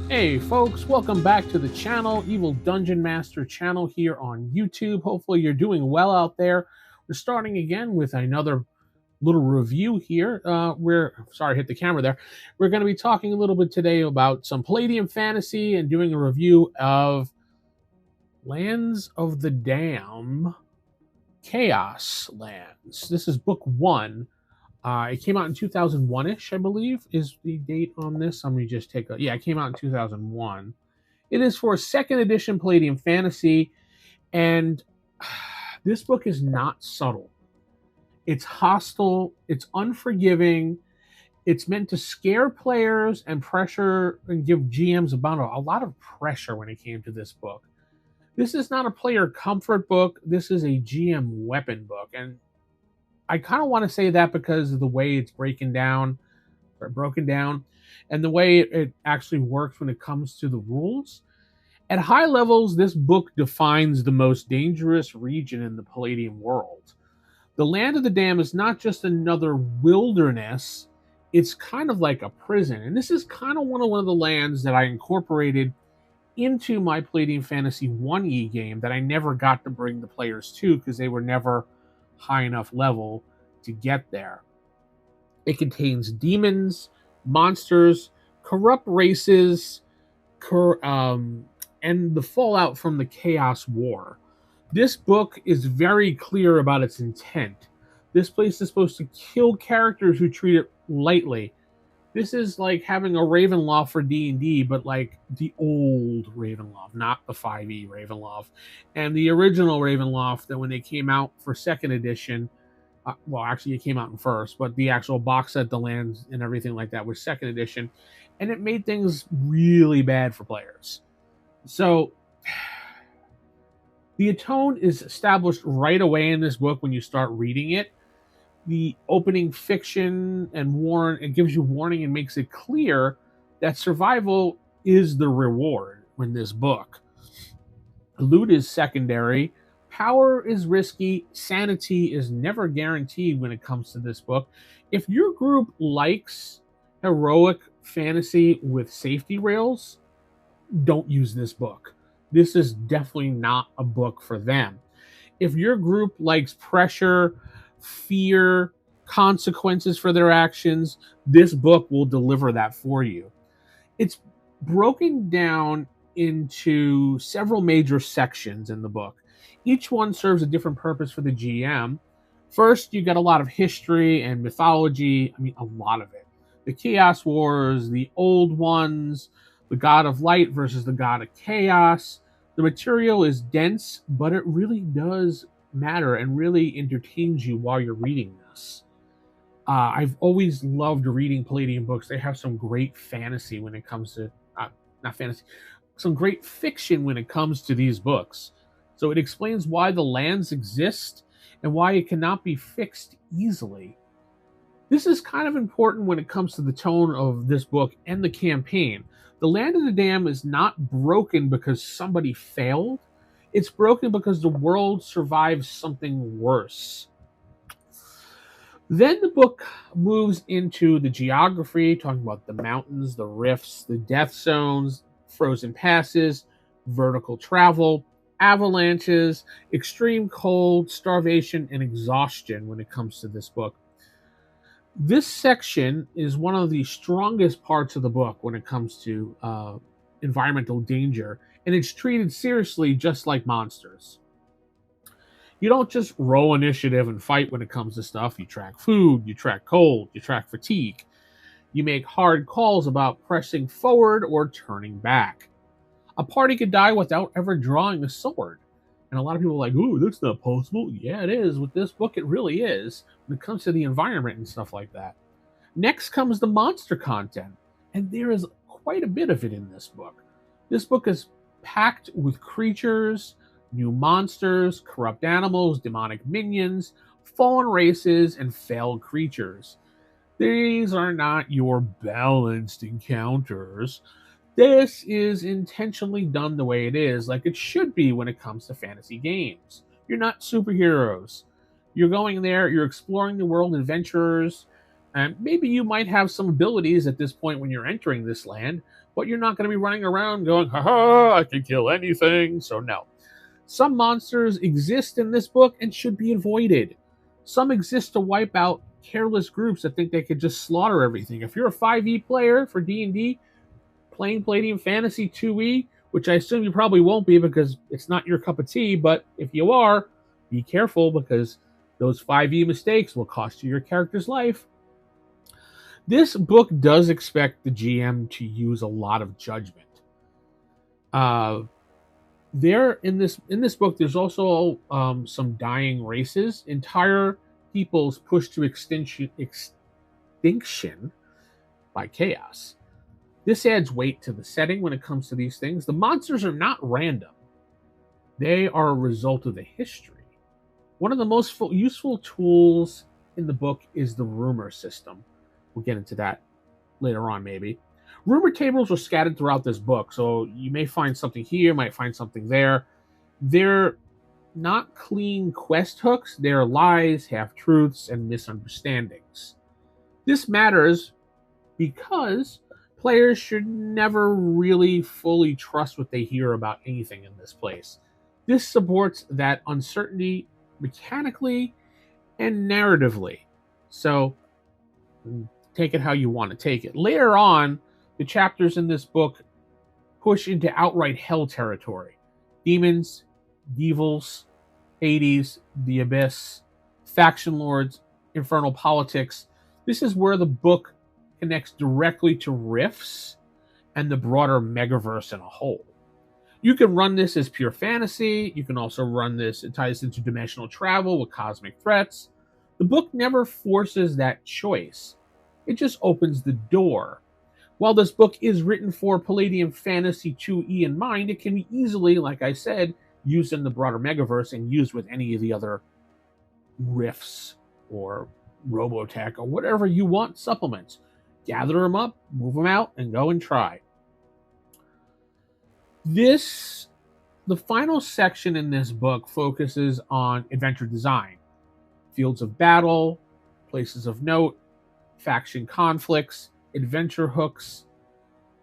Hey folks, welcome back to the channel, Evil Dungeon Master channel here on YouTube. Hopefully you're doing well out there. We're starting again with another little review here. Sorry, hit the camera there. We're going to be talking a little bit today about some Palladium Fantasy and doing a review of Lands of the Dam Chaos Lands. This is book one. It came out in 2001-ish, I believe, is the date on this. Let me just take a... Yeah, it came out in 2001. It is for second edition Palladium Fantasy, and this book is not subtle. It's hostile, it's unforgiving, it's meant to scare players and pressure and give GMs about a lot of pressure when it came to this book. This is not a player comfort book, this is a GM weapon book, and I kind of want to say that because of the way it's broken down, and the way it actually works when it comes to the rules. At high levels, this book defines the most dangerous region in the Palladium world. The Land of the Dam is not just another wilderness, it's kind of like a prison. And this is kind of one of the lands that I incorporated into my Palladium Fantasy 1E game that I never got to bring the players to because they were never high enough level to get there. It contains demons, monsters, corrupt races, and the fallout from the Chaos War. This book is very clear about its intent. This place is supposed to kill characters who treat it lightly. This is like having a Ravenloft for D&D, but like the old Ravenloft, not the 5e Ravenloft. And the original Ravenloft that when they came out for second edition, well, actually it came out in first, but the actual box set, the lands and everything like that was second edition. And it made things really bad for players. So the tone is established right away in this book when you start reading it. The opening fiction and it gives you warning and makes it clear that survival is the reward in this book. Loot is secondary. Power is risky. Sanity is never guaranteed when it comes to this book. If your group likes heroic fantasy with safety rails, don't use this book. This is definitely not a book for them. If your group likes pressure, fear, consequences for their actions, this book will deliver that for you. It's broken down into several major sections in the book. Each one serves a different purpose for the GM. First, you get a lot of history and mythology. I mean, a lot of it. The Chaos Wars, the old ones, the God of Light versus the God of Chaos. The material is dense, but it really does matter and really entertains you while you're reading this. I've always loved reading Palladium books. They have some great fantasy when it comes to, not fantasy, some great fiction when it comes to these books. So it explains why the lands exist and why it cannot be fixed easily. This is kind of important when it comes to the tone of this book and the campaign. The Land of the Dam is not broken because somebody failed. It's broken because the world survives something worse. Then the book moves into the geography, talking about the mountains, the rifts, the death zones, frozen passes, vertical travel, avalanches, extreme cold, starvation, and exhaustion when it comes to this book. This section is one of the strongest parts of the book when it comes to environmental danger, and it's treated seriously just like monsters. You don't just roll initiative and fight when it comes to stuff. You track food, you track cold, you track fatigue. You make hard calls about pressing forward or turning back. A party could die without ever drawing a sword. And a lot of people are like, ooh, that's not possible. Yeah, it is. With this book, it really is when it comes to the environment and stuff like that. Next comes the monster content. And there is quite a bit of it in this book. This book is packed with creatures, new monsters, corrupt animals, demonic minions, fallen races, and failed creatures. These are not your balanced encounters. This is intentionally done the way it is, like it should be when it comes to fantasy games. You're not superheroes. You're going there, you're exploring the world, adventurers, and maybe you might have some abilities at this point when you're entering this land, but you're not going to be running around going, haha, I can kill anything. So, no. Some monsters exist in this book and should be avoided. Some exist to wipe out careless groups that think they could just slaughter everything. If you're a 5e player for D&D, playing Palladium Fantasy 2e, which I assume you probably won't be because it's not your cup of tea, but if you are, be careful because those 5e mistakes will cost you your character's life. This book does expect the GM to use a lot of judgment. There in this book, there's also some dying races, entire peoples pushed to extinction by chaos. This adds weight to the setting when it comes to these things. The monsters are not random; they are a result of the history. One of the most useful tools in the book is the rumor system. We'll get into that later on, maybe. Rumor tables are scattered throughout this book, so you may find something here, might find something there. They're not clean quest hooks, they're lies, half-truths, and misunderstandings. This matters because players should never really fully trust what they hear about anything in this place. This supports that uncertainty mechanically and narratively. So, take it how you want to take it. Later on, the chapters in this book push into outright hell territory. Demons, devils, Hades, the Abyss, faction lords, infernal politics. This is where the book connects directly to Rifts and the broader megaverse in a whole. You can run this as pure fantasy. You can also run this, it ties into dimensional travel with cosmic threats. The book never forces that choice. It just opens the door. While this book is written for Palladium Fantasy 2e in mind, it can be easily, like I said, used in the broader megaverse and used with any of the other Rifts or Robotech or whatever you want supplements. Gather them up, move them out, and go and try. The final section in this book focuses on adventure design, fields of battle, places of note, faction conflicts, adventure hooks,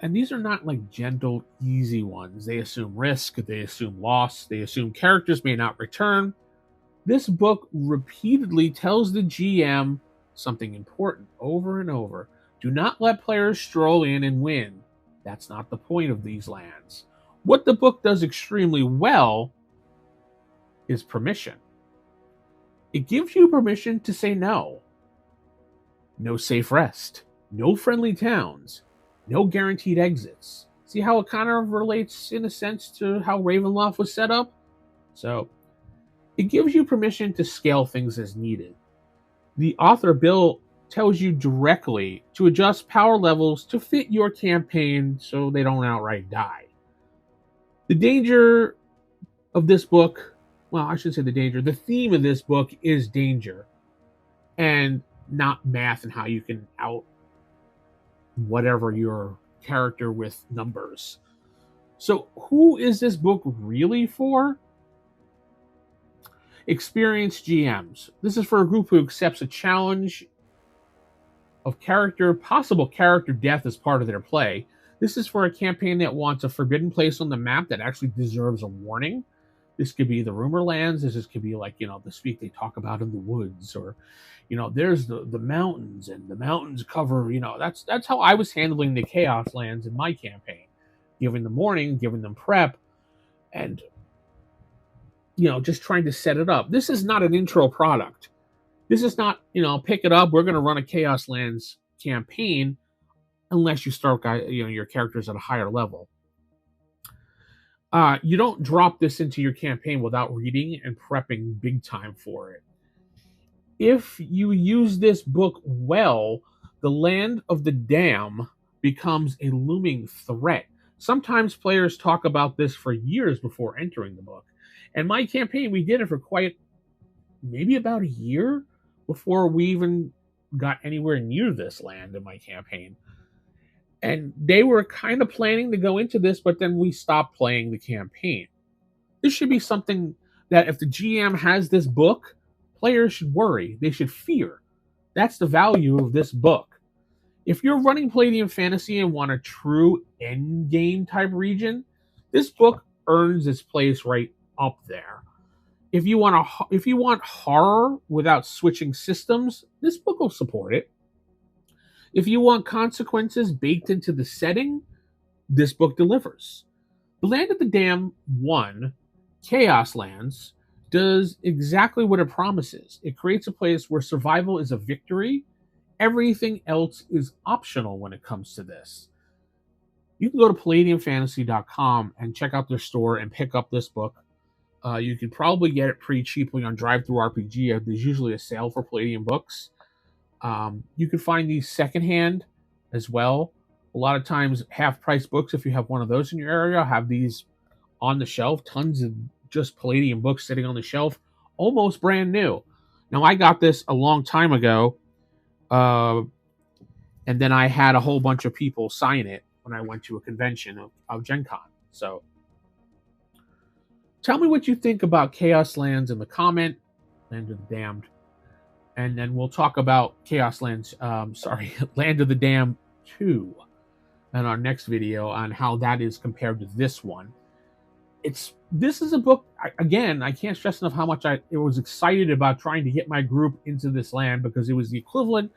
and these are not like gentle, easy ones. They assume risk, they assume loss, they assume characters may not return. This book repeatedly tells the GM something important over and over. Do not let players stroll in and win. That's not the point of these lands. What the book does extremely well is permission. It gives you permission to say no. No safe rest. No friendly towns. No guaranteed exits. See how it kind of relates, in a sense, to how Ravenloft was set up? So, it gives you permission to scale things as needed. The author, Bill, tells you directly to adjust power levels to fit your campaign so they don't outright die. The danger of this book, well, I should say the theme of this book is danger and not math and how you can out whatever your character with numbers. So who is this book really for? Experienced GMs. This is for a group who accepts a challenge of possible character death as part of their play. This is for a campaign that wants a forbidden place on the map that actually deserves a warning. This could be the rumor lands. This could be like, the speak they talk about in the woods, or, there's the mountains, and the mountains cover, that's how I was handling the chaos lands in my campaign. Giving them warning, giving them prep, and, just trying to set it up. This is not an intro product. This is not, pick it up, we're going to run a Chaos Lands campaign, unless you start, your characters at a higher level. You don't drop this into your campaign without reading and prepping big time for it. If you use this book well, the Land of the Dam becomes a looming threat. Sometimes players talk about this for years before entering the book. And my campaign, we did it for maybe about a year before we even got anywhere near this land in my campaign. And they were kind of planning to go into this, but then we stopped playing the campaign. This should be something that if the GM has this book, players should worry. They should fear. That's the value of this book. If you're running Palladium Fantasy and want a true end game type region, this book earns its place right up there. If you want horror without switching systems, this book will support it. If you want consequences baked into the setting, this book delivers. The Land of the Damned 1, Chaos Lands, does exactly what it promises. It creates a place where survival is a victory. Everything else is optional when it comes to this. You can go to palladiumfantasy.com and check out their store and pick up this book. You can probably get it pretty cheaply on Drive-Thru RPG. There's usually a sale for Palladium books. You can find these secondhand as well. A lot of times, half-price books, if you have one of those in your area, have these on the shelf. Tons of just Palladium books sitting on the shelf, almost brand new. Now, I got this a long time ago, and then I had a whole bunch of people sign it when I went to a convention of Gen Con. So, tell me what you think about Chaos Lands in the comment, Land of the Damned. And then we'll talk about Chaos Lands, Land of the Damned 2 in our next video on how that is compared to this one. This is a book, again, I can't stress enough how much I was excited about trying to get my group into this land, because it was the equivalent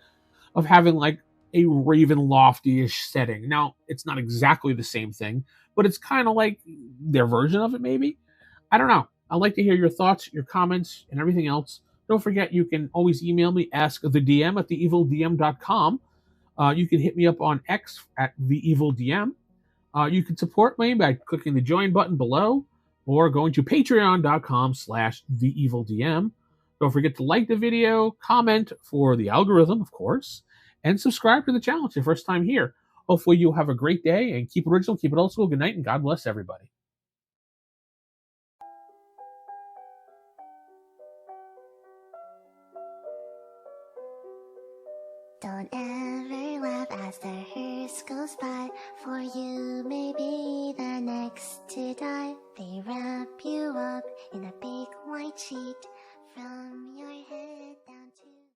of having like a Ravenlofty-ish setting. Now, it's not exactly the same thing, but it's kind of like their version of it, maybe. I don't know. I'd like to hear your thoughts, your comments, and everything else. Don't forget, you can always email me, askthedm@theevildm.com. You can hit me up on X at theevildm. You can support me by clicking the join button below or going to patreon.com/theevildm. Don't forget to like the video, comment for the algorithm, of course, and subscribe to the channel. It's your first time here. Hopefully you'll have a great day, and keep it original, keep it old school. Good night, and God bless everybody. Don't ever laugh as the hearse goes by, for you may be the